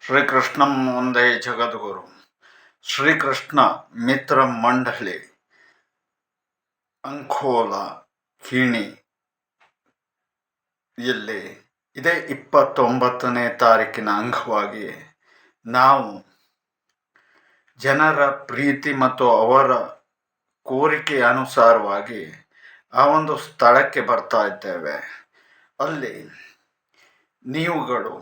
ಶ್ರೀಕೃಷ್ಣಂ ಒಂದೇ ಜಗದ್ಗುರು. ಶ್ರೀಕೃಷ್ಣ ಮಿತ್ರ ಮಂಡಳಿ ಅಂಕೋಲಾ ಕಿಣಿಯಲ್ಲಿ ಇದೇ 29ನೇ ತಾರೀಕಿನ ಅಂಗವಾಗಿ ನಾವು ಜನರ ಪ್ರೀತಿ ಮತ್ತು ಅವರ ಕೋರಿಕೆಯ ಅನುಸಾರವಾಗಿ ಆ ಒಂದು ಸ್ಥಳಕ್ಕೆ ಬರ್ತಾ ಇದ್ದೇವೆ. ಅಲ್ಲಿ ನೀವುಗಳು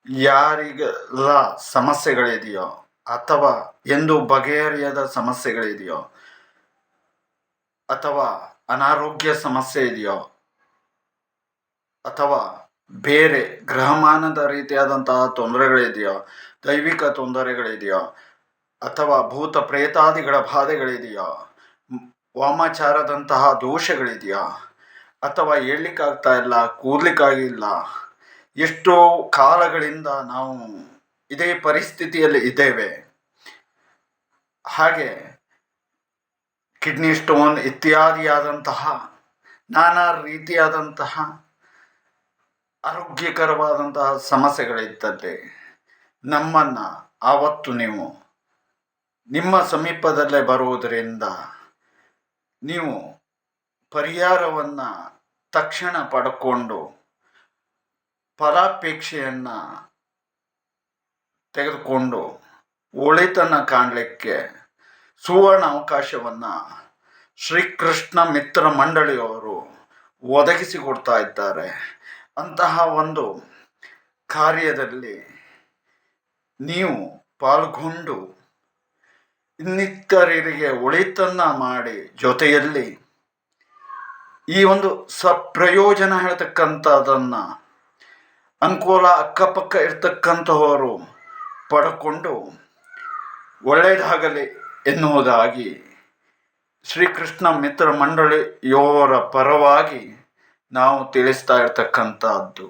ಯಾರಿಗೆಲ್ಲ ಸಮಸ್ಯೆಗಳಿದೆಯೋ ಅಥವಾ ಎಂದು ಬಗೆಹರಿಯದ ಸಮಸ್ಯೆಗಳಿದೆಯೋ ಅಥವಾ ಅನಾರೋಗ್ಯ ಸಮಸ್ಯೆ ಇದೆಯೋ ಅಥವಾ ಬೇರೆ ಗ್ರಹಮಾನದ ರೀತಿಯಾದಂತಹ ತೊಂದರೆಗಳಿದೆಯೋ, ದೈವಿಕ ತೊಂದರೆಗಳಿದೆಯೋ ಅಥವಾ ಭೂತ ಪ್ರೇತಾದಿಗಳ ಬಾಧೆಗಳಿದೆಯೋ, ವಾಮಾಚಾರದಂತಹ ದೋಷಗಳಿದೆಯೋ ಅಥವಾ ಹೇಳಲಿಕ್ಕಾಗ್ತಾ ಇಲ್ಲ, ಕೂದಲಿಕ್ಕಾಗಿಲ್ಲ, ಎಷ್ಟೋ ಕಾಲಗಳಿಂದ ನಾವು ಇದೇ ಪರಿಸ್ಥಿತಿಯಲ್ಲಿ ಇದ್ದೇವೆ. ಹಾಗೆ ಕಿಡ್ನಿ ಸ್ಟೋನ್ ಇತ್ಯಾದಿಯಾದಂತಹ ನಾನಾ ರೀತಿಯಾದಂತಹ ಆರೋಗ್ಯಕರವಾದಂತಹ ಸಮಸ್ಯೆಗಳಿದ್ದಲ್ಲಿ ನಮ್ಮನ್ನು ಆವತ್ತು ನೀವು ನಿಮ್ಮ ಸಮೀಪದಲ್ಲೇ ಬರುವುದರಿಂದ ನೀವು ಪರಿಹಾರವನ್ನು ತಕ್ಷಣ ಪಡ್ಕೊಂಡು ಫಲಾಪೇಕ್ಷೆಯನ್ನು ತೆಗೆದುಕೊಂಡು ಒಳಿತನ್ನು ಕಾಣಲಿಕ್ಕೆ ಸುವರ್ಣ ಅವಕಾಶವನ್ನು ಶ್ರೀಕೃಷ್ಣ ಮಿತ್ರ ಮಂಡಳಿಯವರು ಒದಗಿಸಿಕೊಡ್ತಾ ಇದ್ದಾರೆ. ಅಂತಹ ಒಂದು ಕಾರ್ಯದಲ್ಲಿ ನೀವು ಪಾಲ್ಗೊಂಡು ಇನ್ನಿತರರಿಗೆ ಒಳಿತನ್ನು ಮಾಡಿ ಜೊತೆಯಲ್ಲಿ ಈ ಒಂದು ಸಪ್ರಯೋಜನ ಹೇಳ್ತಕ್ಕಂಥದ್ದನ್ನು ಅಂಕೋಲಾ ಅಕ್ಕಪಕ್ಕ ಇರ್ತಕ್ಕಂಥವರು ಪಡ್ಕೊಂಡು ಒಳ್ಳೆಯದಾಗಲಿ ಎನ್ನುವುದಾಗಿ ಶ್ರೀಕೃಷ್ಣ ಮಿತ್ರ ಮಂಡಳಿಯವರ ಪರವಾಗಿ ನಾವು ತಿಳಿಸ್ತಾ ಇರ್ತಕ್ಕಂಥದ್ದು.